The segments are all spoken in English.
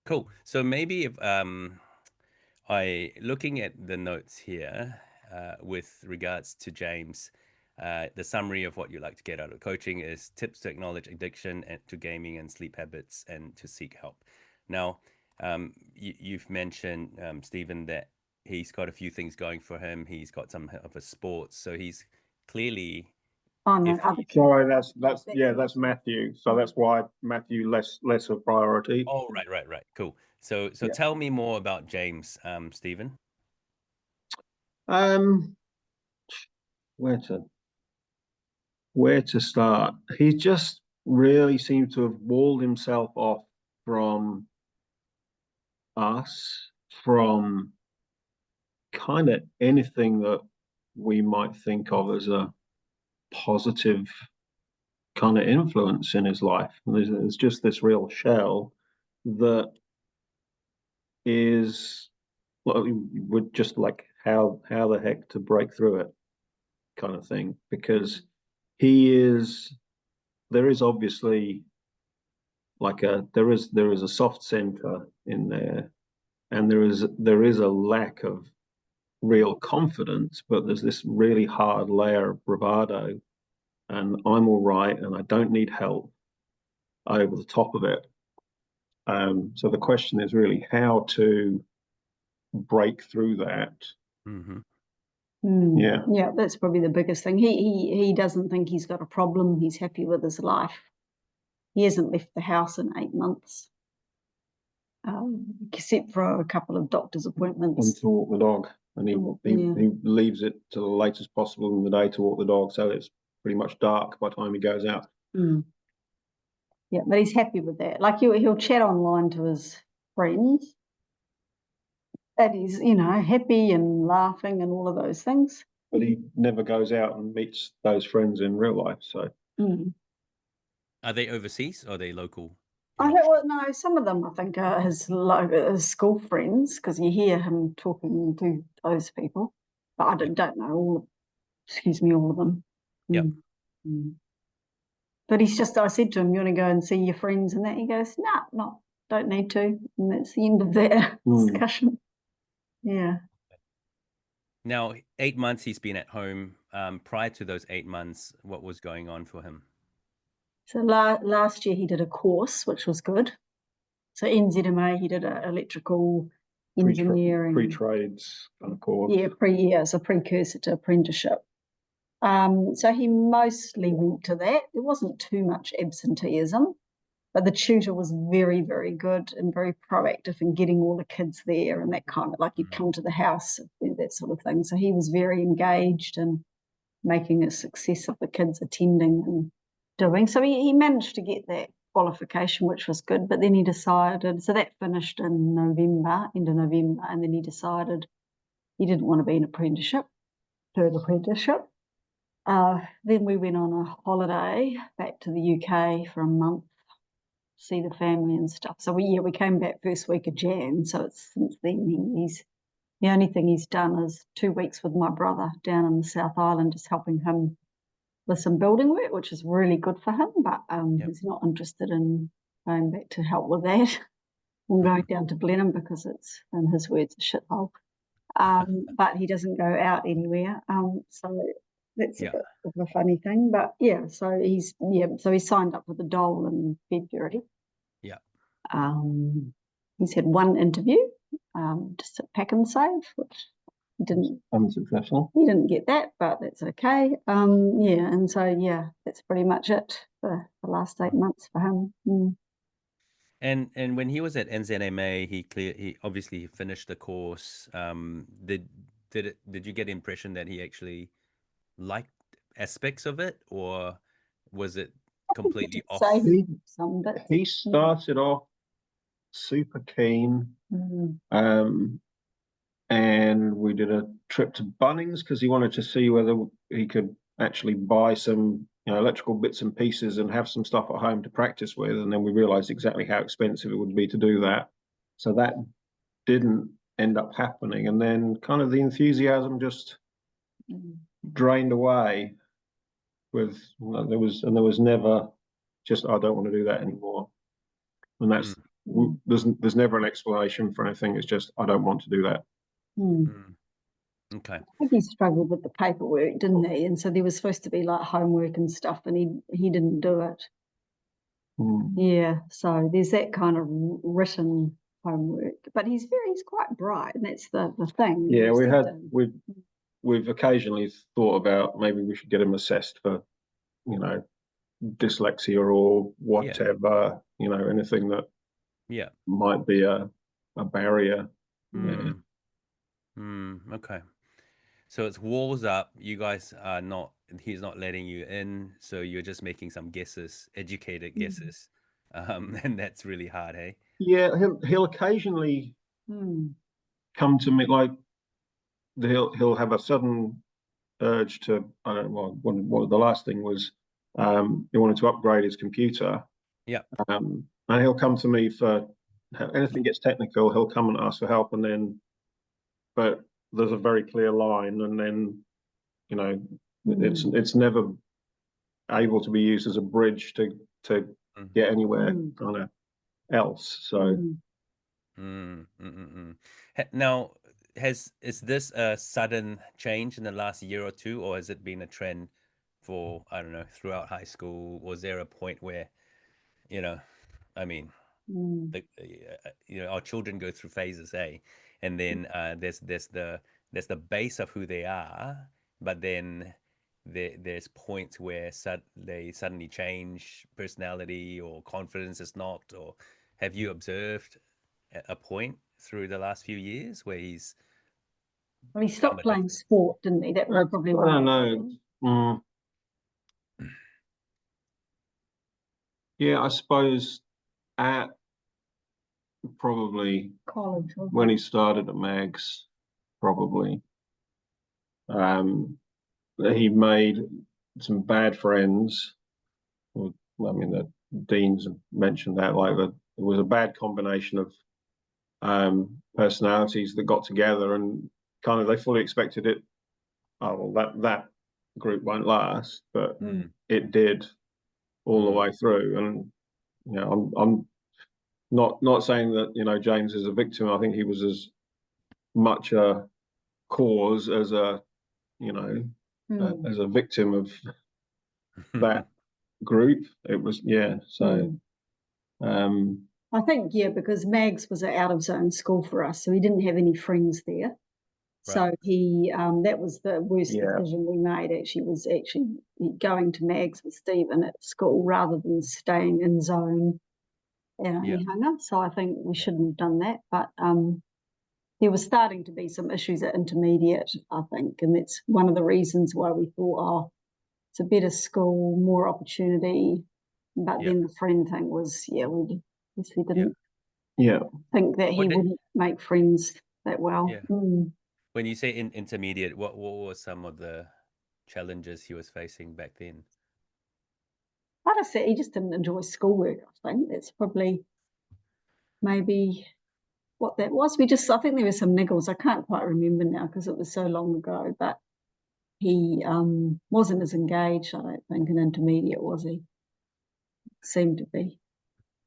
Cool. So maybe if I looking at the notes here with regards to James, the summary of what you like to get out of coaching is tips to acknowledge addiction and to gaming and sleep habits and to seek help. Now, you've mentioned Stephen that he's got a few things going for him. He's got some of a sports, so he's clearly Oh no, if other kids. Sorry, that's Matthew. So that's why Matthew less of priority. oh right cool. So Yeah. tell me more about James, Stephen. Um, where to where to start? He just really seems to have walled himself off from us, from kind of anything that we might think of as a positive kind of influence in his life. And there's just this real shell that is, well, would just like how the heck to break through it kind of thing, because he is there is obviously like there is a soft center in there, and there is a lack of real confidence, but there's this really hard layer of bravado, and I'm all right and I don't need help over the top of it. So the question is really how to break through that. Mm-hmm. Yeah. Yeah, that's probably the biggest thing. He doesn't think he's got a problem. He's happy with his life. He hasn't left the house in 8 months, except for a couple of doctor's And appointments. to walk the dog, and Yeah. he leaves it to the latest possible in the day to walk the dog, so it's pretty much dark by the time he goes out. Mm. Yeah, but he's happy with that. Like he'll chat online to his friends, and he's happy and laughing and all of those things. But he never goes out and meets those friends in real life. So Mm. Are they overseas or are they local? You're I not don't sure. well, no, some of them I think are his school friends because you hear him talking to those people, but I Yep. don't know excuse me, all of them. Yep. Mm. Mm. But I said to him, you want to go and see your friends and that? He goes, nah, not, don't need to. And that's the end of that discussion. Yeah. Now, 8 months he's been at home. Prior to those 8 months, what was going on for him? So last year he did a course, which was good. So NZMA, he did an electrical engineering. Pre-trades kind of course. Yeah, it's a precursor to apprenticeship. So he mostly went to that. There wasn't too much absenteeism, but the tutor was very, very good and very proactive in getting all the kids there and that kind of like you'd come to the house, that sort of thing. So he was very engaged in making a success of the kids attending and doing. So he managed to get that qualification, which was good. But then he decided, so that finished in November, end of November, and then he decided he didn't want to be an apprenticeship, third apprenticeship. Then we went on a holiday back to the UK for a month, see the family and stuff. So we came back first week of Jan. So it's since then he's the only thing he's done is 2 weeks with my brother down in the South Island, just helping him with some building work, which is really good for him. But Yep. he's not interested in going back to help with that. I'm going down to Blenheim because it's, in his words, a shithole. But he doesn't go out anywhere. So that's a Yeah. bit of a funny thing. But yeah, so he signed up with the Dole in February. Yeah. He's had one interview, just at Pack and Save, which he didn't. Unsuccessful. He didn't get that, but that's okay. Yeah, and so yeah, that's pretty much it for the last 8 months for him. Mm. And when he was at NZMA, he obviously finished the course. Did you get the impression that he actually liked aspects of it, or was it completely Say off? some bits. He started off super keen, and we did a trip to Bunnings because he wanted to see whether he could actually buy some electrical bits and pieces and have some stuff at home to practice with. And then we realized exactly how expensive it would be to do that. So that didn't end up happening. And then kind of the enthusiasm just drained away there was never just, I don't want to do that anymore. And there's never an explanation for anything. It's just, I don't want to do that. Okay. I think he struggled with the paperwork, didn't he? And so there was supposed to be like homework and stuff, and he didn't do it. Yeah, so there's that kind of written homework, but he's quite bright, and that's the thing. Yeah, we've occasionally thought about maybe we should get him assessed for, dyslexia or whatever, anything that might be a barrier. Okay. So it's walls up. You guys are not. He's not letting you in. So you're just making some guesses, educated guesses, and that's really hard, hey? Yeah, he'll occasionally come to me, like he'll have a sudden urge to, I don't know, what the last thing was, he wanted to upgrade his computer. Yeah. And he'll come to me for anything gets technical. He'll come and ask for help, and then, but there's a very clear line, and then it's never able to be used as a bridge to get anywhere kind of else. So now, is this a sudden change in the last year or two, or has it been a trend for, I don't know, throughout high school? Was there a point where, I mean, our children go through phases, eh? And then there's the base of who they are, but then there's points where they suddenly change personality or confidence is not. Or have you observed a point through the last few years where he's Well, he stopped playing sport, didn't he? That was probably I don't know. Yeah, I suppose at probably college when he started at Mags, probably. He made some bad friends. I mean, the deans mentioned that, like, that it was a bad combination of personalities that got together, and kind of they fully expected it. Oh, well, that group won't last, but it did all the way through. And I'm not saying that James is a victim. I think he was as much a cause as a as a victim of that group. It was, yeah. So I think, because Mags was an out of zone school for us, so he didn't have any friends there. So he that was the worst decision we made. Actually, was going to Mags with Stephen at school rather than staying in zone in Hunga. So I think we shouldn't have done that. But there was starting to be some issues at intermediate, I think, and that's one of the reasons why we thought, oh, it's a better school, more opportunity. But then the friend thing was, we didn't think that he wouldn't make friends that well. Yeah. When you say intermediate, what were some of the challenges he was facing back then? I'd have said he just didn't enjoy schoolwork. I think that's probably maybe what that was. I think there were some niggles. I can't quite remember now because it was so long ago, but he wasn't as engaged, I don't think, in intermediate, was he? Seemed to be.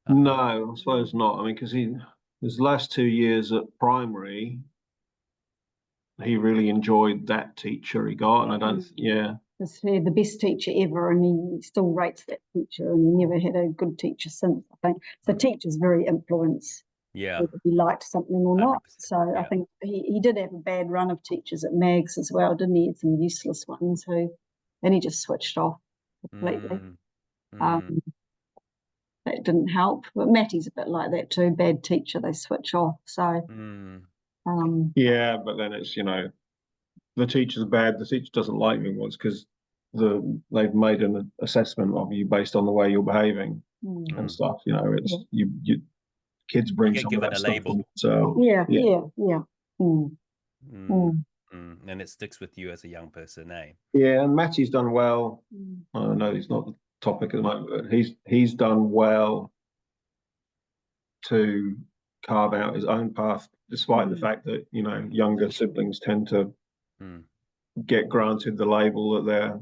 No, I suppose not. I mean, because his last 2 years at primary, he really enjoyed that teacher he got, and I don't, Because he had the best teacher ever, and he still rates that teacher, and he never had a good teacher since, I think. So teachers very influence whether he liked something or not. 100%. So I think he did have a bad run of teachers at Mags as well, didn't he? He had some useless ones and he just switched off completely. That didn't help. But Matty's a bit like that too. Bad teacher, they switch off. So but then it's the teacher's bad. The teacher doesn't like me once because they've made an assessment of you based on the way you're behaving and stuff. It's you kids bring some of that stuff on. So and it sticks with you as a young person, eh? Yeah, and Matty's done well. I know he's not the topic at the moment, but he's done well to carve out his own path, despite the fact that younger siblings tend to get granted the label that their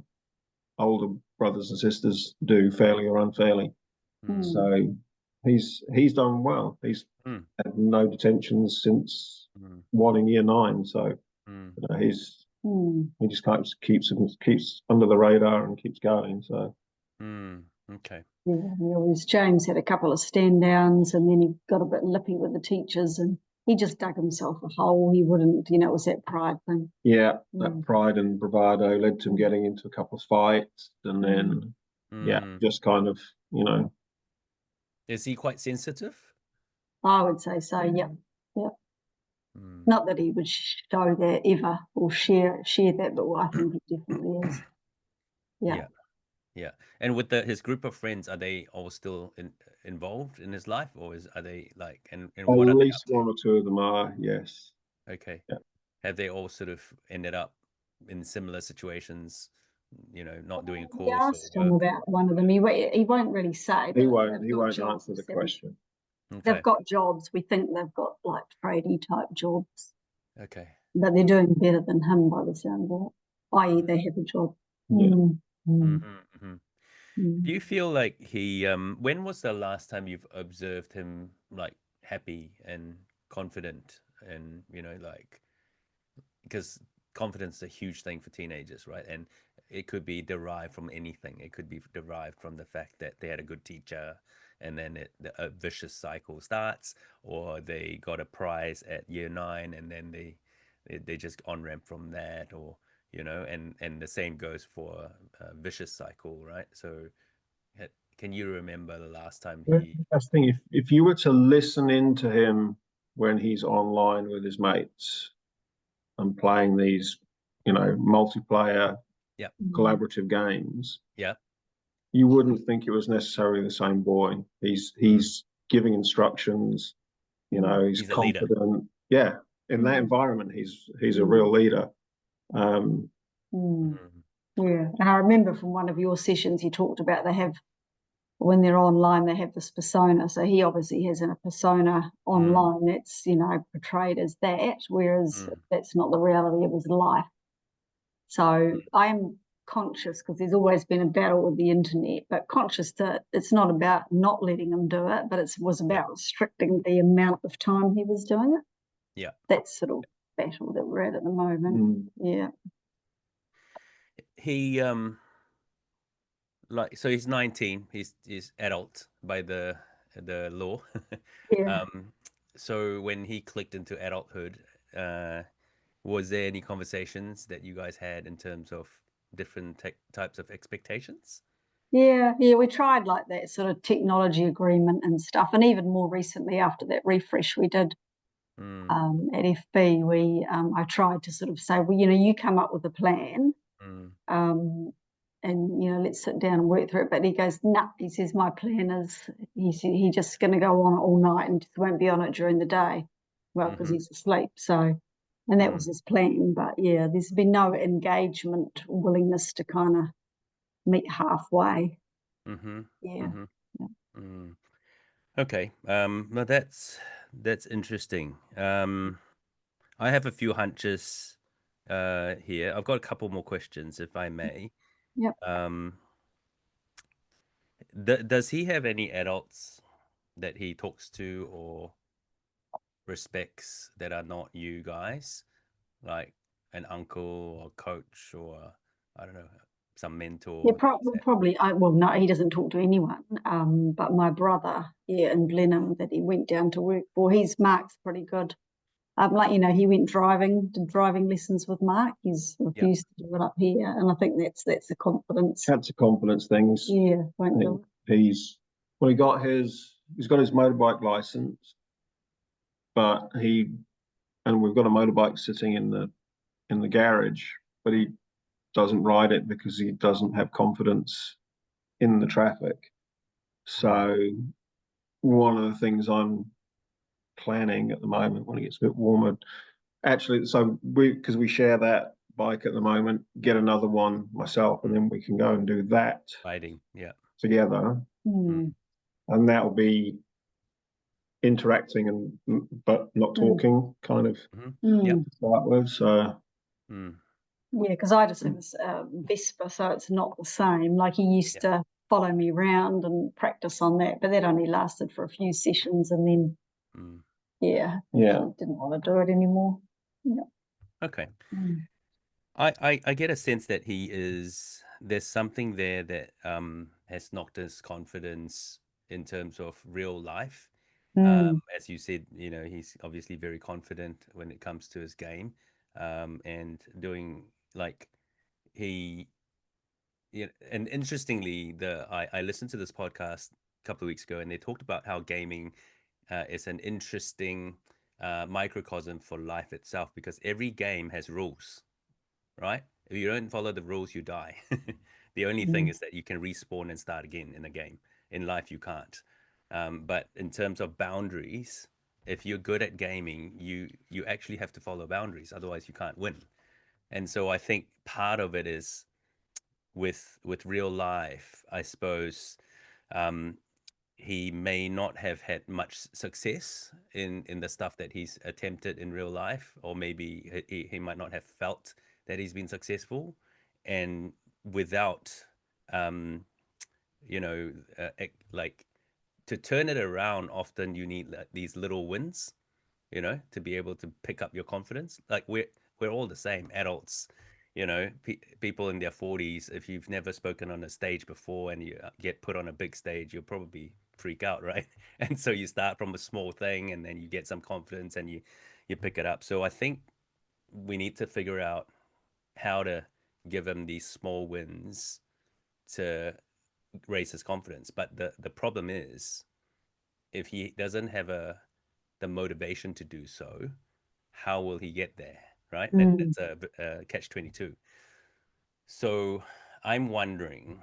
older brothers and sisters do, fairly or unfairly. So he's done well. He's Mm, had no detentions since mm, one in year 9. So mm, he just keeps under the radar and keeps going. So okay. Yeah, James had a couple of stand downs, and then he got a bit lippy with the teachers, and he just dug himself a hole. He wouldn't, it was that pride thing. yeah, that pride and bravado led to him getting into a couple of fights, and then just kind of, Is he quite sensitive? I would say so. Yep. Mm. Not that he would show that ever or share that, but I think he definitely is. Yeah. Yeah. And with his group of friends, are they all still involved in his life, or are they like, and at what are they least up to? one or two of them are, yes. Okay. Yeah. Have they all sort of ended up in similar situations, not doing a We course or asked him work? about one of them. He won't really say. He But won't. they've He got won't jobs. answer the question. They've Okay. got jobs. We think they've got like tradie type jobs, Okay. but they're doing better than him by the sound of it. I.e., they have a job. Yeah. Mm-hmm. Do you feel like when was the last time you've observed him like happy and confident and, like, because confidence is a huge thing for teenagers, right? And it could be derived from anything. It could be derived from the fact that they had a good teacher, and then a vicious cycle starts, or they got a prize at year 9, and then they just on ramp from that, or and the same goes for a vicious cycle, right? So can you remember the last time he? That's the thing. If you were to listen into him when he's online with his mates and playing these, multiplayer Yeah. collaborative games, Yeah. you wouldn't think it was necessarily the same boy. He's giving instructions. He's He's a leader. confident. Yeah, in that environment, he's a real leader. Yeah, and I remember from one of your sessions, you talked about when they're online, they have this persona. So he obviously has a persona online that's portrayed as that, whereas that's not the reality of his life. So I am conscious, because there's always been a battle with the internet, but conscious that it's not about not letting him do it, but it was about restricting the amount of time he was doing it. Yeah. That's sort of battle that we're at the moment. Yeah. He so he's 19. He's adult by the law. Yeah. So when he clicked into adulthood, was there any conversations that you guys had in terms of different types of expectations? Yeah, we tried like that sort of technology agreement and stuff, and even more recently after that refresh we did at FB, I tried to sort of say, well, you come up with a plan, and let's sit down and work through it. But he goes, nah. He says my plan is he's just going to go on it all night and just won't be on it during the day. Well, because he's asleep. So, and that was his plan. But yeah, there's been no engagement, willingness to kind of meet halfway. Yeah. Okay. No, that's interesting. I have a few hunches here. I've got a couple more questions, if I may. Yep. Does he have any adults that he talks to or respects that are not you guys, like an uncle or coach, or I don't know, some mentor? Yeah, probably. No, he doesn't talk to anyone. But my brother, in Blenheim, that he went down to work for, Mark's pretty good. He went did driving lessons with Mark. He's refused to do it up here, and I think that's a confidence. That's a confidence thing. Yeah, won't do it. He's got his motorbike license, but we've got a motorbike sitting in the garage, but he doesn't ride it because he doesn't have confidence in the traffic. So one of the things I'm planning at the moment, when it gets a bit warmer, actually, so because we share that bike at the moment, get another one myself, and then we can go and do that Riding, yeah, together, and that will be interacting but not talking, kind of yeah. start with. So yeah, because I just have this Vespa, so it's not the same. Like he used to follow me around and practice on that, but that only lasted for a few sessions, and then Yeah. didn't want to do it anymore. Yeah. Okay. Mm. I get a sense that there's something there that has knocked his confidence in terms of real life. Mm. As you said, he's obviously very confident when it comes to his game, and doing like he, and interestingly, I listened to this podcast a couple of weeks ago, and they talked about how gaming is an interesting microcosm for life itself, because every game has rules, right? If you don't follow the rules, you die. The only thing Mm. is that you can respawn and start again in a game. In life, you can't. But in terms of boundaries, if you're good at gaming, you actually have to follow boundaries. Otherwise, you can't win. And so I think part of it is with real life, I suppose. Um, he may not have had much success in the stuff that he's attempted in real life, or maybe he might not have felt that he's been successful. And without, um, you know, like, to turn it around, often you need these little wins, to be able to pick up your confidence. Like, we're all the same adults, people in their 40s. If you've never spoken on a stage before and you get put on a big stage, you'll probably freak out, right? And so you start from a small thing, and then you get some confidence, and you pick it up. So I think we need to figure out how to give him these small wins to raise his confidence. But the problem is, if he doesn't have the motivation to do so, how will he get there? Right? Mm. That's a catch 22. So I'm wondering,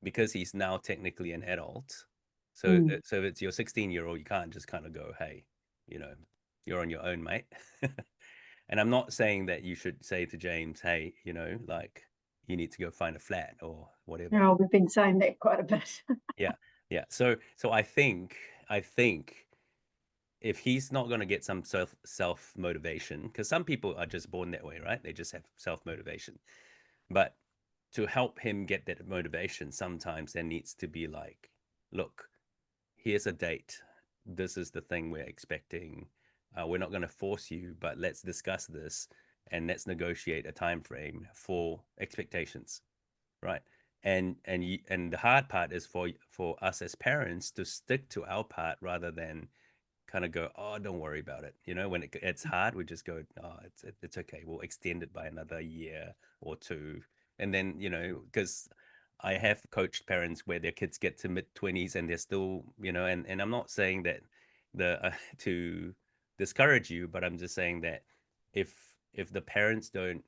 because he's now technically an adult. So Mm. so if it's your 16-year-old, you can't just kind of go, hey, you know, you're on your own, mate. And I'm not saying that you should say to James, hey, like, you need to go find a flat or whatever. Yeah, we've been saying that quite a bit. Yeah, yeah. So I think if he's not going to get some self motivation, because some people are just born that way, right? They just have self motivation. But to help him get that motivation, sometimes there needs to be like, look, here's a date. This is the thing we're expecting. We're not going to force you, but let's discuss this, and let's negotiate a time frame for expectations, right? And the hard part is for us as parents to stick to our part rather than kind of go, oh, don't worry about it. When it's hard, we just go, oh, it's okay. We'll extend it by another year or two. And then, because I have coached parents where their kids get to mid 20s and they're still, and I'm not saying that to discourage you, but I'm just saying that if the parents don't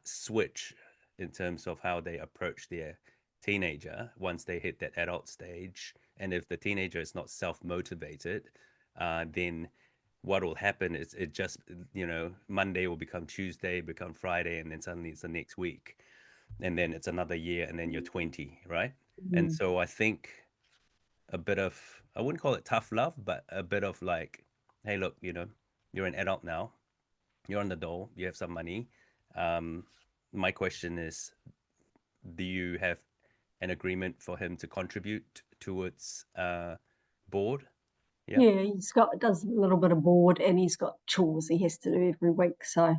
switch in terms of how they approach their teenager once they hit that adult stage. And if the teenager is not self motivated, then what will happen is it just, Monday will become Tuesday, become Friday, and then suddenly it's the next week. And then it's another year, and then you're 20, right? And Mm. so I think a bit of, I wouldn't call it tough love, but a bit of like, hey, look, you're an adult now, you're on the dole, you have some money. Um, my question is, do you have an agreement for him to contribute towards board? Yeah, Yeah, does a little bit of board, and he's got chores he has to do every week. So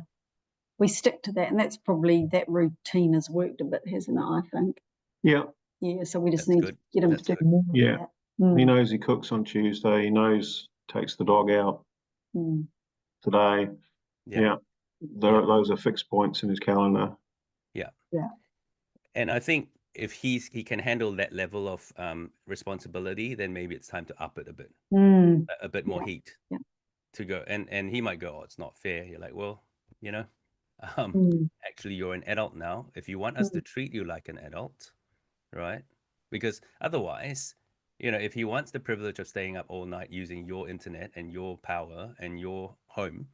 we stick to that, and that's probably, that routine has worked a bit, hasn't it? I think. Yeah. Yeah, so we just that's need to good. get him to That's do good. more of Yeah. that. He Mm. knows he cooks on Tuesday. He knows takes the dog out Mm. today. Yeah, Yeah. yeah, Those are fixed points in his calendar. yeah. Yeah. And I think if he can handle that level of responsibility, then maybe it's time to up it a bit, Mm. a bit more Yeah. heat Yeah. to go. And he might go, oh, it's not fair. You're like, well, you know, um, Mm. actually, you're an adult now. If you want us to Mm. treat you like an adult, right? Because otherwise, if he wants the privilege of staying up all night using your internet and your power and your home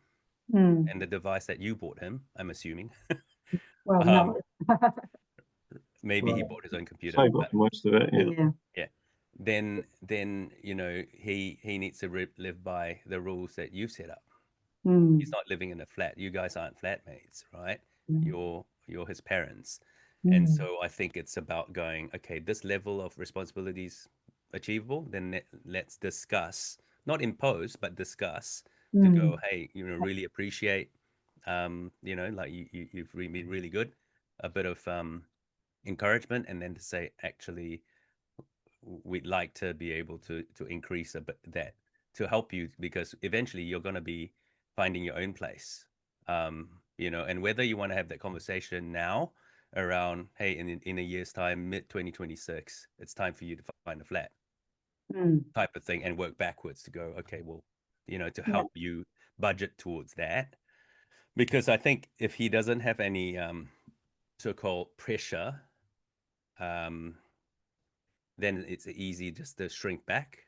Mm. and the device that you bought him, I'm assuming, Well, um, no. maybe he Right. bought his own computer, Save up but most of it. Yeah. Yeah. yeah, then he needs to live by the rules that you've set up. He's Mm. not living in a flat. You guys aren't flatmates, right? Mm. You're his parents. And Mm. so I think it's about going, okay, this level of responsibilities achievable, then let's discuss, not impose, but discuss to go, Mm. hey, really appreciate, like you've really been really good, a bit of encouragement, and then to say, actually, we'd like to be able to increase a bit that to help you because eventually you're going to be finding your own place. And whether you want to have that conversation now around, hey, in a year's time, mid 2026, it's time for you to find a flat Mm. type of thing and work backwards to go, okay, well, to Yeah. help you budget towards that. Because I think if he doesn't have any so-called pressure, um, then it's easy just to shrink back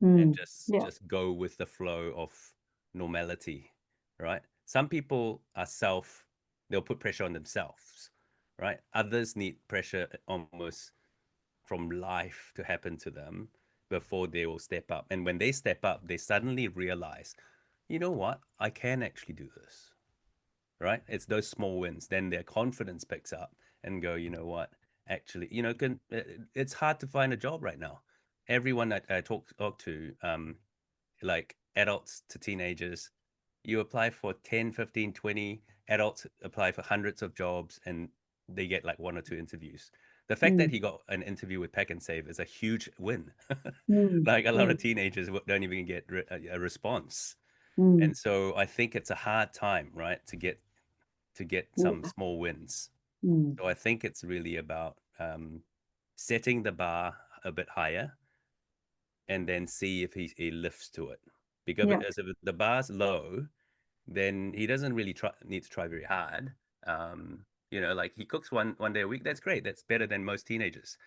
and Mm. just Yeah. just go with the flow of normality, right? Some people are they'll put pressure on themselves, right? Others need pressure almost from life to happen to them before they will step up. And when they step up, they suddenly realize, you know what, I can actually do this, right? It's those small wins. Then their confidence picks up and go, you know what, actually, it's hard to find a job right now. Everyone that I talk to, like adults to teenagers, you apply for 10, 15, 20 adults apply for hundreds of jobs and they get like one or two interviews. The fact that Mm. he got an interview with Pack and Save is a huge win. Mm. Like a lot of Mm. teenagers don't even get a response. Mm. And so I think it's a hard time, right, to get some Yeah. small wins. Mm. So I think it's really about setting the bar a bit higher and then see if he lifts to it. Yeah. Because if the bar's low, then he doesn't really need to try very hard. Like he cooks one day a week. That's great. That's better than most teenagers.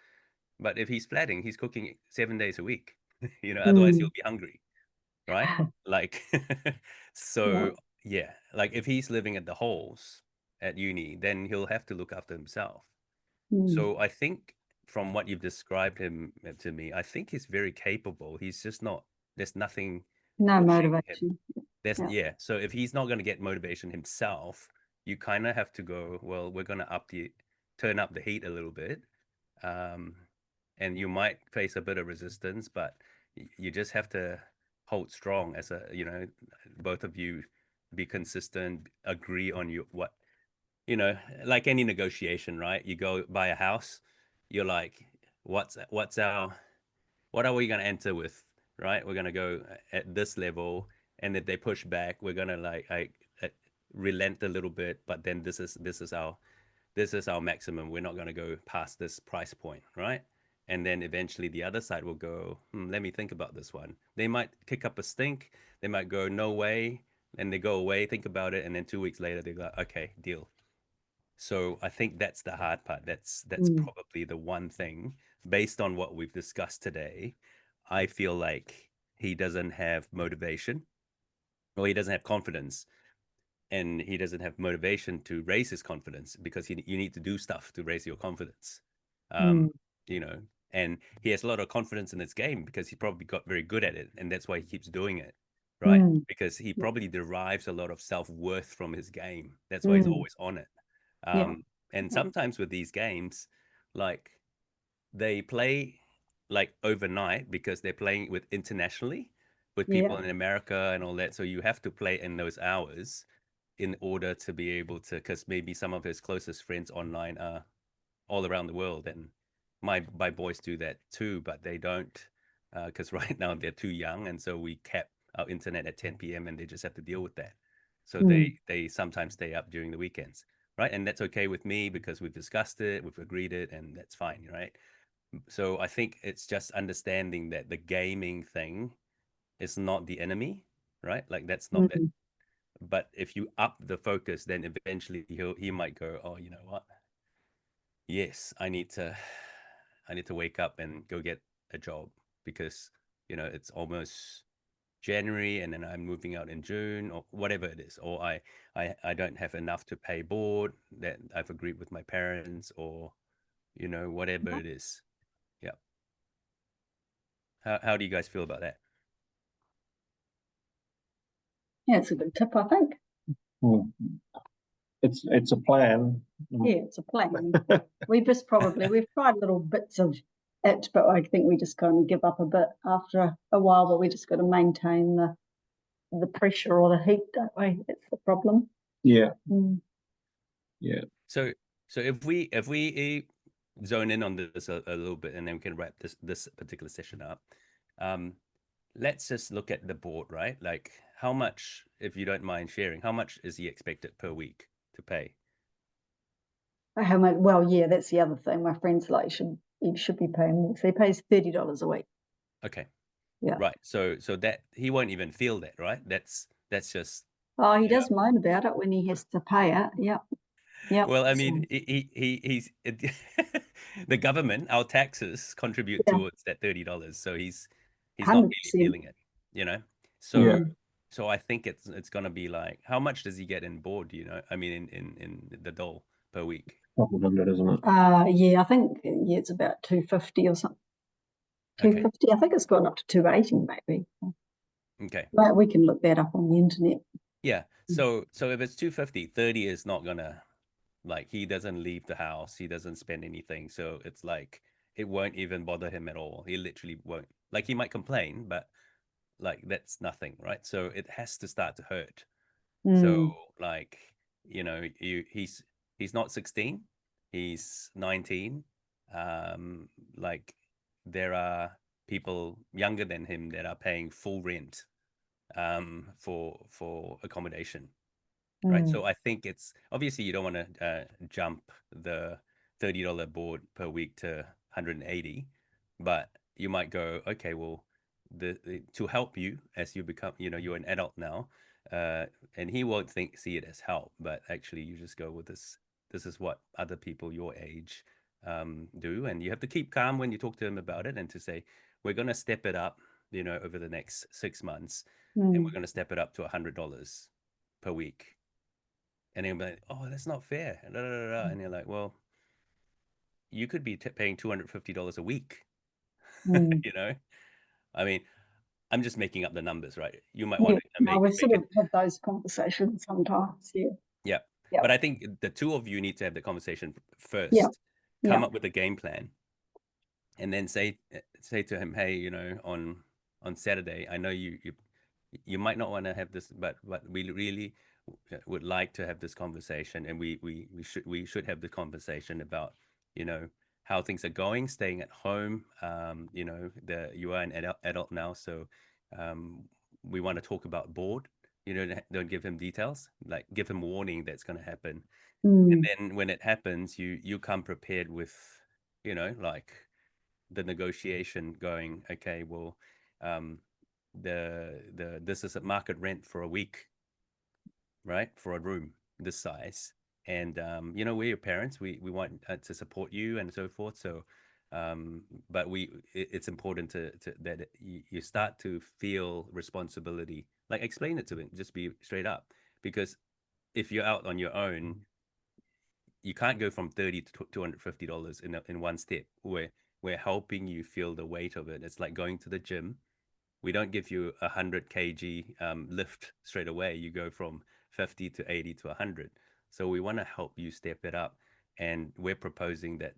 But if he's flatting, he's cooking 7 days a week. Otherwise he'll Mm. be hungry, right? Like, Yeah. so yeah, like if he's living at the halls at uni, then he'll have to look after himself. Mm. So I think from what you've described him to me, I think he's very capable. He's just not, there's nothing No pushing him. motivation. Yeah. Yeah. So if he's not going to get motivation himself, you kind of have to go, well, we're going to turn up the heat a little bit. Um, and you might face a bit of resistance, but you just have to hold strong both of you be consistent, agree on what you know, like any negotiation, right? You go buy a house, you're like, what are we going to enter with, right? We're going to go at this level, and if they push back, we're going to relent a little bit, but then this is our maximum. We're not going to go past this price point, right? And then eventually the other side will go, let me think about this one. They might kick up a stink. They might go, no way. And they go away, think about it. And then 2 weeks later, they go, okay, deal. So I think that's the hard part. That's Mm. probably the one thing based on what we've discussed today. I feel like he doesn't have motivation or he doesn't have confidence and he doesn't have motivation to raise his confidence because you need to do stuff to raise your confidence. Um, Mm. you know, and he has a lot of confidence in his game because he probably got very good at it, and that's why he keeps doing it, right? Mm. Because he Yeah. probably derives a lot of self-worth from his game. That's why he's Mm. always on it. Yeah. And Yeah. sometimes with these games, like they play like overnight because they're playing with internationally with people Yeah. in America and all that. So you have to play in those hours in order to be able to, because maybe some of his closest friends online are all around the world, and my boys do that too, but they don't because right now they're too young, and so we cap our internet at 10 p.m. and they just have to deal with that. So Mm. they sometimes stay up during the weekends, right? And that's okay with me because we've discussed it, we've agreed it, and that's fine, right? So I think it's just understanding that the gaming thing is not the enemy, right? Like that's not that. Mm. But if you up the focus, then eventually he might go, oh, you know what? Yes, I need to wake up and go get a job because it's almost January and then I'm moving out in June or whatever it is, or I don't have enough to pay board that I've agreed with my parents, or whatever it is. Yeah. How do you guys feel about that? Yeah, it's a good tip, I think. Mm. it's a plan. Yeah, it's a plan. We've tried little bits of it, but I think we just kind of give up a bit after a while. But we just got to maintain the pressure or the heat, don't we? That's the problem. Yeah, yeah. So if we zone in on this a little bit, and then we can wrap this particular session up. Let's just look at the board, right? Like how much, if you don't mind sharing, how much is he expected per week to pay? How much? Well, yeah, that's the other thing. My friend's like, he should be paying more. So he pays $30 a week. Okay. Yeah. Right. So that he won't even feel that, right? That's just. Oh, he does moan about it when he has to pay it. Yep. Yep. Well, I mean, he's the government, our taxes contribute Yeah. towards that $30, so he's not really 100%. feeling it, you know. Yeah. So I think it's gonna be like, how much does he get in board? You know, I mean, in the dole per week. Couple hundred, isn't it? Yeah, I think it's about 250 or something. Okay. 250. I think it's gone up to 280 maybe. Okay. But we can look that up on the internet. Yeah. So if it's 250, 30 is not gonna, like, he doesn't leave the house, he doesn't spend anything, so it's like it won't even bother him at all. He literally won't. Like, he might complain, but like that's nothing, right? So it has to start to hurt. So like, you know, he's not 16, he's 19. Like, there are people younger than him that are paying full rent for accommodation, right? So I think it's obviously you don't want to jump the $30 board per week to 180, but you might go, okay, well, to help you as you become, you know, you're an adult now, and he won't see it as help, but actually you just go with this. This is what other people your age do, and you have to keep calm when you talk to him about it, and to say, we're going to step it up, you know, over the next 6 months, and we're going to step it up to $100 per week. And they'll be like, oh, that's not fair. And you're like, well, you could be paying $250 a week. You know, I mean, I'm just making up the numbers, right? You might want to no, we make sort it. of have those conversations sometimes. Yeah. Yeah. Yeah. But I think the two of you need to have the conversation Yeah. first, Yeah. come up with a game plan, and then say to him, hey, you know, on Saturday, I know you might not want to have this, but we really would like to have this conversation, and we should have the conversation about, you know, how things are going, staying at home. You know, you are an adult now, so we want to talk about board. You know, don't give him details, like give him warning that's going to happen, and then when it happens, you come prepared with, you know, like the negotiation going, okay, well, um, this is a market rent for a week, right, for a room this size, and you know, we're your parents, we want to support you and so forth. So but it's important to that you start to feel responsibility, like explain it to him, just be straight up, because if you're out on your own, you can't go from 30 to $250 in one step. We're helping you feel the weight of it. It's like going to the gym. We don't give you 100 kg lift straight away. You go from 50 to 80 to 100. So we want to help you step it up. And we're proposing that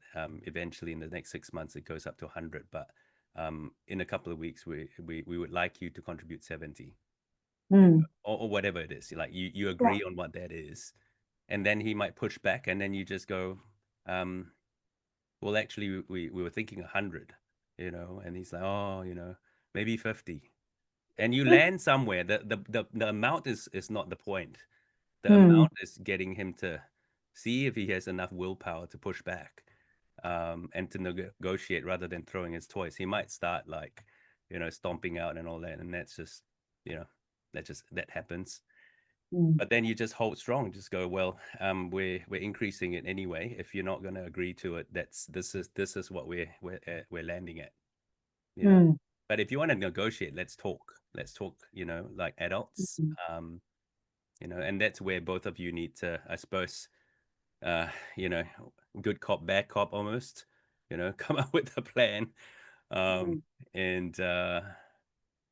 eventually in the next 6 months, it goes up to 100. But in a couple of weeks, we would like you to contribute 70, or whatever it is. Like you agree on what that is. And then he might push back, and then you just go, well, actually, we were thinking 100, you know, and he's like, oh, you know, maybe 50. And you land somewhere. The amount is not the point. The amount is getting him to see if he has enough willpower to push back, and to negotiate rather than throwing his toys. He might start, like, you know, stomping out and all that, and that's just, you know, that happens. But then you just hold strong. Just go, well, we're increasing it anyway. If you're not going to agree to it, this is what we're landing at, you know. But if you want to negotiate, let's talk. Let's talk, you know, like adults. You know, and that's where both of you need to, I suppose, you know, good cop, bad cop almost, you know, come up with a plan. And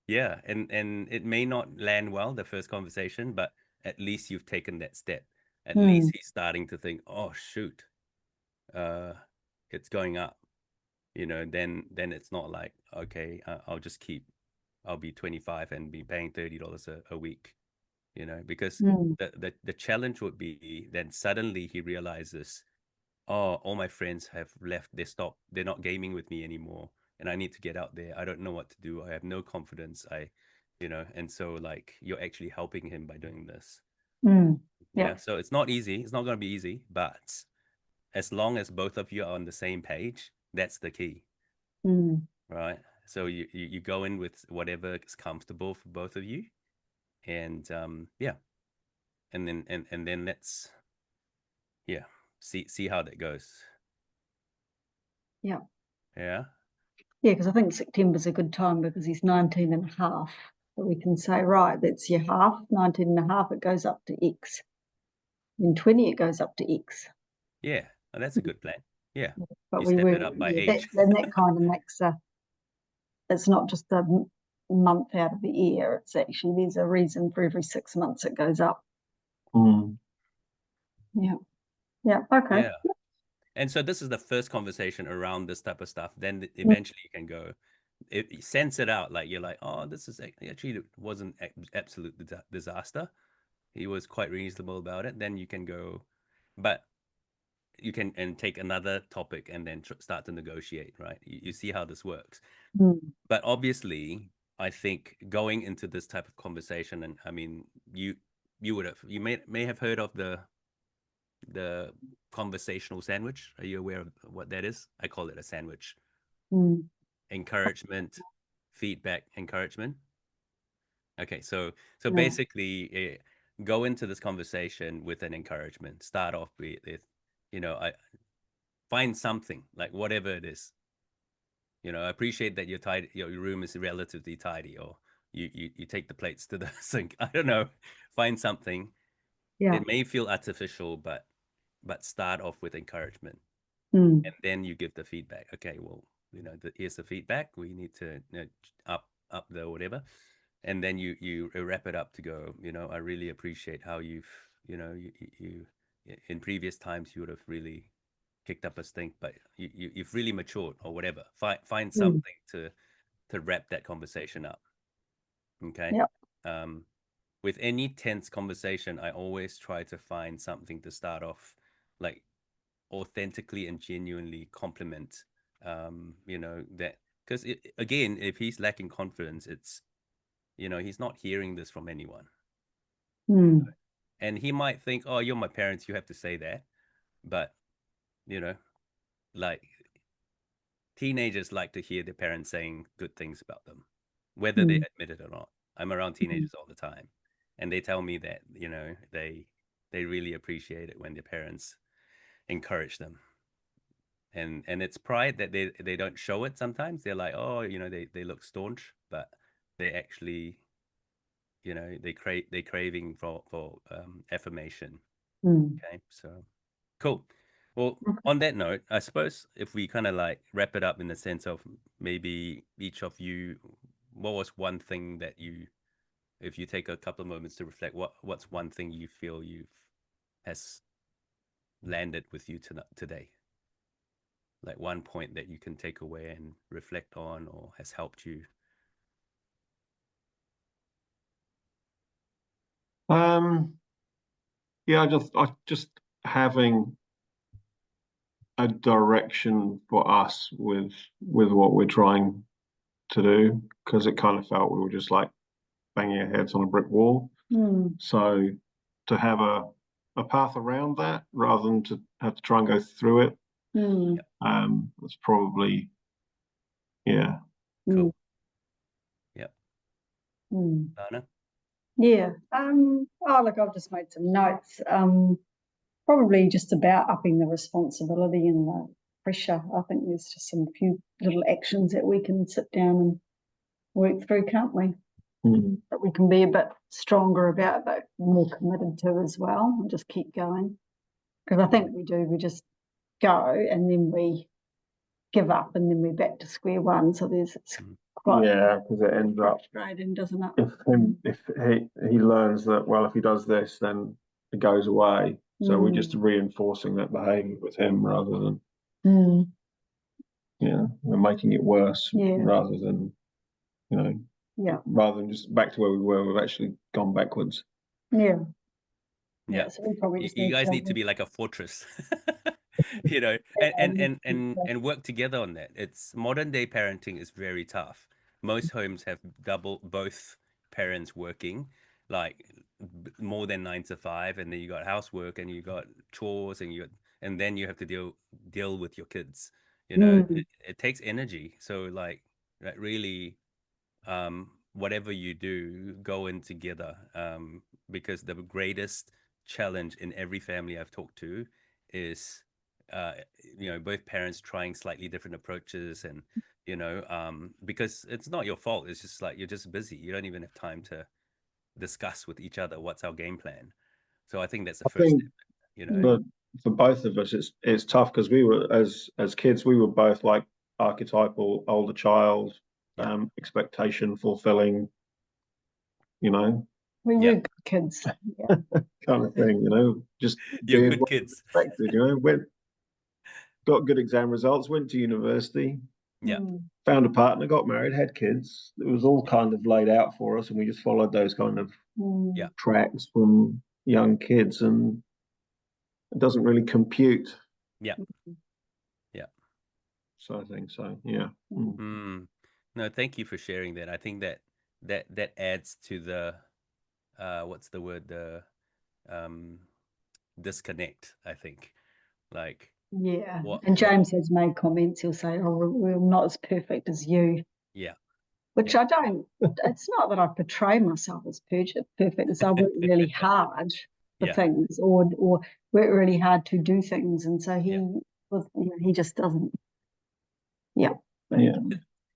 yeah, and it may not land well the first conversation, but at least you've taken that step. at least he's starting to think, oh shoot, it's going up. Then it's not like, okay, I'll be 25 and be paying $30 a week, because the challenge would be then suddenly he realizes, oh, all my friends have left, they're not gaming with me anymore, and I need to get out there. I don't know what to do. I have no confidence. And so like you're actually helping him by doing this. Yeah. So it's not easy. It's not going to be easy, but as long as both of you are on the same page, that's the key, right? So you go in with whatever is comfortable for both of you, and and then let's see how that goes. Yeah. Yeah. Yeah, because I think September's a good time because he's 19 and a half. So we can say, right, that's your half, 19 and a half, it goes up to X. In 20, it goes up to X. Yeah, well, that's a good plan. Yeah, But you we step were, it up by age. then that kind of makes it's not just a month out of the year. It's actually, there's a reason for every 6 months it goes up. Yeah. Yeah. Okay. Yeah. And so this is the first conversation around this type of stuff. Then eventually you can go, sense it out. Like you're like, oh, this is actually, it wasn't absolute disaster. He was quite reasonable about it. Then you can go, but you can and take another topic and then start to negotiate, right? You see how this works. But obviously, I think going into this type of conversation, and I mean, you may have heard of the conversational sandwich. Are you aware of what that is? I call it a sandwich. Encouragement, feedback, encouragement. Okay, so basically, go into this conversation with an encouragement. Start off with, I find something, like whatever it is. I appreciate that your room is relatively tidy, or you take the plates to the sink. I don't know. Find something. Yeah. It may feel artificial, but start off with encouragement, Mm. and then you give the feedback. Okay, well, here's the feedback. We need to up the whatever, and then you wrap it up to go. I really appreciate how you've you in previous times you would have really kicked up a stink, but you've really matured or whatever. Find something to wrap that conversation up. Okay. Yep. With any tense conversation, I always try to find something to start off, like authentically and genuinely compliment. That, because again, if he's lacking confidence, it's he's not hearing this from anyone, and he might think, oh, you're my parents, you have to say that. But like, teenagers like to hear their parents saying good things about them, whether they admit it or not. I'm around teenagers all the time, and they tell me that they really appreciate it when their parents encourage them. And it's pride that they don't show it sometimes. They're like, oh, they look staunch, but they actually, they craving for affirmation. Okay, so cool. Well, on that note, I suppose if we kind of like wrap it up in the sense of maybe each of you, what was one thing that if you take a couple of moments to reflect, what's one thing you feel has landed with you today? Like one point that you can take away and reflect on, or has helped you. Yeah, just having a direction for us with what we're trying to do, because it kind of felt we were just like banging our heads on a brick wall. So to have a path around that rather than to have to try and go through it, that's probably, yeah. Cool. Yep. Dana? Yeah. Oh, look, I've just made some notes. Probably just about upping the responsibility and the pressure. I think there's just some few little actions that we can sit down and work through, can't we? That we can be a bit stronger about, but more committed to as well, and just keep going. Because I think we do. We just go and then we give up, and then we're back to square one. So it's quite because it ends up frustrating, doesn't it? if he learns that, well, if he does this, then it goes away. So we're just reinforcing that behaviour with him rather than we're making it worse rather than rather than just back to where we were. We've actually gone backwards. Yeah. So we probably just You need guys to need to be like a fortress, you know, and work together on that. It's modern day parenting is very tough. Most homes have both parents working, like more than 9 to 5, and then you got housework and you got chores and then you have to deal with your kids. You know, it takes energy. So like really whatever you do, go in together. Because the greatest challenge in every family I've talked to is, uh, both parents trying slightly different approaches, and because it's not your fault. It's just like you're just busy. You don't even have time to discuss with each other what's our game plan. So I think that's the I first think step. but for both of us, it's tough because we were as kids, we were both like archetypal older child, Yeah, expectation fulfilling, you know, we yeah, were good kids. kind of thing, just you're doing good what was kids. expected, got good exam results, went to university, Yeah, found a partner, got married, had kids. It was all kind of laid out for us, and we just followed those kind of yeah, tracks from young kids, and it doesn't really compute. yeah, yeah. So I think so, yeah. Mm. No, thank you for sharing that. I think that adds to the what's the word, the um disconnect, I think. Like And what James has made comments. He'll say, "Oh, we're not as perfect as you," Yeah, which yeah, I don't. It's not that I portray myself as perfect. It's I work really hard for yeah, things, or work really hard to do things, and so yeah. he just doesn't. Yeah, Yeah.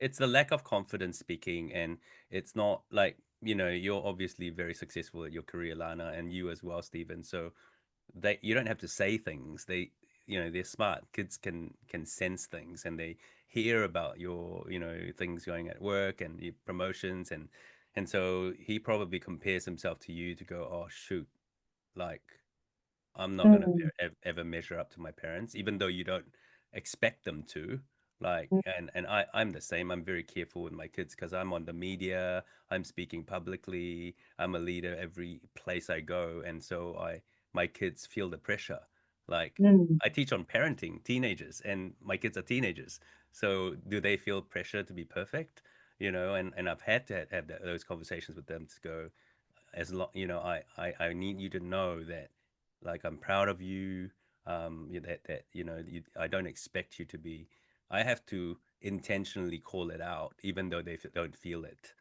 It's the lack of confidence speaking, and it's not like, you're obviously very successful at your career, Lana, and you as well, Stephen. So you don't have to say things. They're smart. Kids can sense things, and they hear about your, things going at work and your promotions, and so he probably compares himself to you to go, oh shoot, like I'm not gonna ever measure up to my parents, even though you don't expect them to. Like, and I'm the same. I'm very careful with my kids because I'm on the media. I'm speaking publicly. I'm a leader every place I go, and so my kids feel the pressure. Like, I teach on parenting teenagers, and my kids are teenagers. So do they feel pressure to be perfect? And I've had to have those conversations with them to go, as long, I need you to know that, like, I'm proud of you. That I don't expect you to be. I have to intentionally call it out, even though they don't feel it.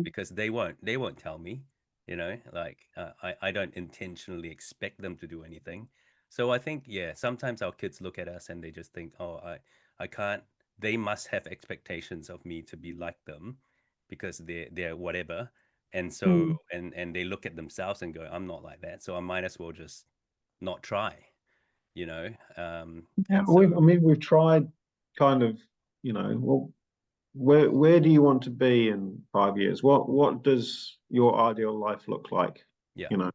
Because they won't tell me. Like, I don't intentionally expect them to do anything. So I think, yeah, sometimes our kids look at us and they just think, oh, I can't. They must have expectations of me to be like them, because they're whatever. And so and they look at themselves and go, I'm not like that, so I might as well just not try. you know Yeah, and so we've tried kind of, well, where do you want to be in 5 years? What does your ideal life look like? yeah, You know,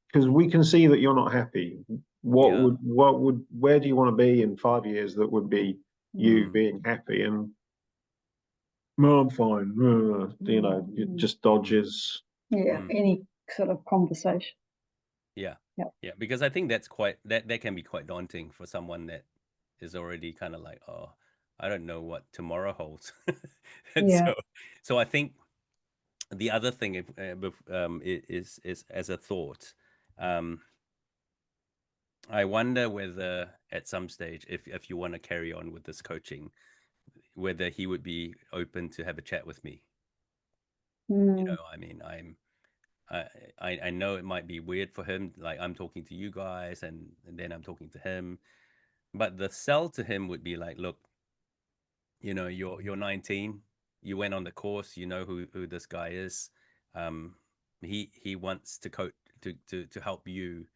because we can see that you're not happy. yeah, Where do you want to be in 5 years that would be you mm, being happy? And no, I'm fine. It just dodges. mm, any sort of conversation. yeah, Yeah, yeah, because I think that can be quite daunting for someone that is already kind of like, oh, I don't know what tomorrow holds. And yeah, so I think the other thing, is as a thought, um I wonder whether at some stage, if you want to carry on with this coaching, whether he would be open to have a chat with me. I mean, I, I know it might be weird for him, like I'm talking to you guys, and then I'm talking to him, but the sell to him would be like, look, you're 19, you went on the course, you know who this guy is. He wants to coach, to help you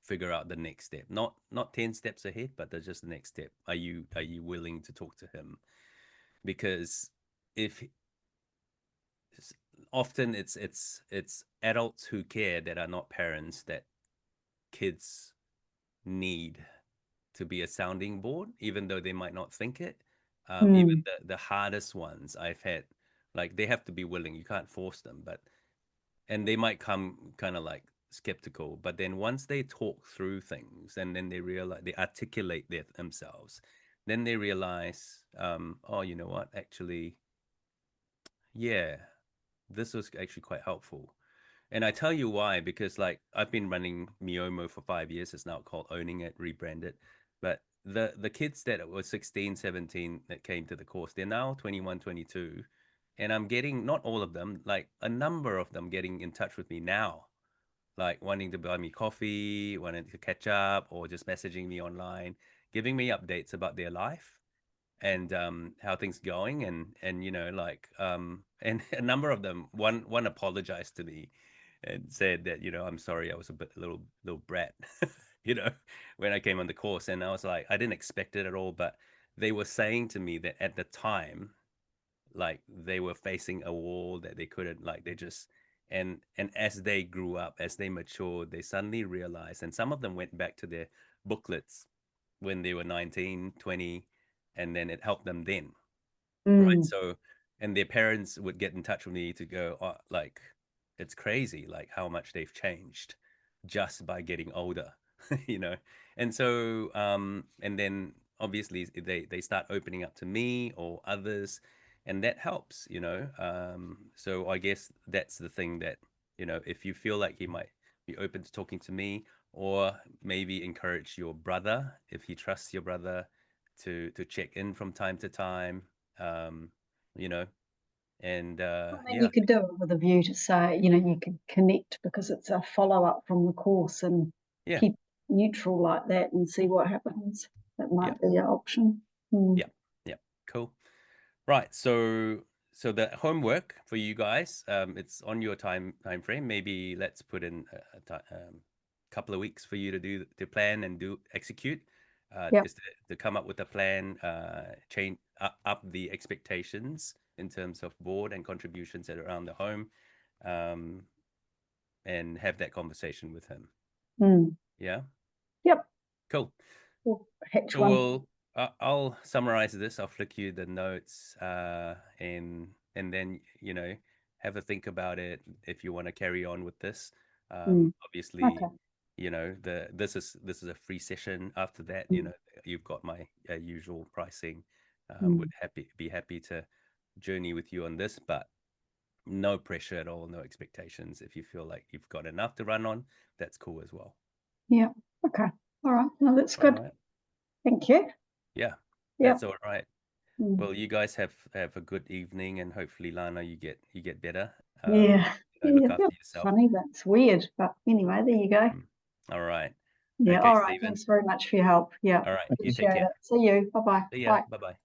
figure out the next step, not 10 steps ahead, but there's just the next step. Are you willing to talk to him? Because if often it's adults who care that are not parents that kids need to be a sounding board, even though they might not think it. Even the hardest ones I've had, like they have to be willing. You can't force them, and they might come kind of like skeptical, but then once they talk through things and then they realize, they articulate themselves, then they realize, oh, you know what, actually, yeah, this was actually quite helpful. And I tell you why, because like I've been running Miomo for 5 years. It's now called Owning It, rebranded. But the kids that were 16, 17 that came to the course, they're now 21, 22. And I'm getting, not all of them, like a number of them getting in touch with me now, like wanting to buy me coffee, wanting to catch up, or just messaging me online, giving me updates about their life and how things going, and like and a number of them, one apologized to me and said that, I'm sorry, I was a bit little brat, you know, when I came on the course. And I was like, I didn't expect it at all, but they were saying to me that at the time, like they were facing a wall that they couldn't, like they just, and as they grew up, as they matured, they suddenly realized, and some of them went back to their booklets when they were 19, 20, and then it helped them then, right? So, and their parents would get in touch with me to go, oh, like, it's crazy, like how much they've changed just by getting older, you know? And so, and then obviously they start opening up to me or others, and that helps, so I guess that's the thing that, if you feel like he might be open to talking to me, or maybe encourage your brother, if he trusts your brother, to check in from time to time, um, you know, and I mean, yeah, you could do it with a view to say, you could connect because it's a follow-up from the course and yeah, keep neutral like that and see what happens. That yeah, might be an option. yeah, yeah, cool. Right. So the homework for you guys, it's on your time frame. Maybe let's put in a couple of weeks for you to plan and do execute. Yep. Is to come up with a plan, change up the expectations in terms of board and contributions that are around the home, um, and have that conversation with him. Yeah. Yep. Cool. We'll hatch So one. I'll summarize this. I'll flick you the notes, and then have a think about it if you want to carry on with this. Obviously, Okay. this is a free session. After that, you've got my usual pricing. Would be happy to journey with you on this, but no pressure at all, no expectations. If you feel like you've got enough to run on, that's cool as well. Yeah. Okay. All right. No, that's All good. right. Thank you. Yeah, Yep. that's all right. Well, you guys have a good evening, and hopefully, Lana, you get better. Yeah. Look Yeah. after yourself. Funny. That's weird. But anyway, there you go. All right. Yeah. Okay, All right. Stephen. Thanks very much for your help. Yeah. All right. You take Appreciate care. it. See you. Bye-bye. See ya. Bye. Bye bye.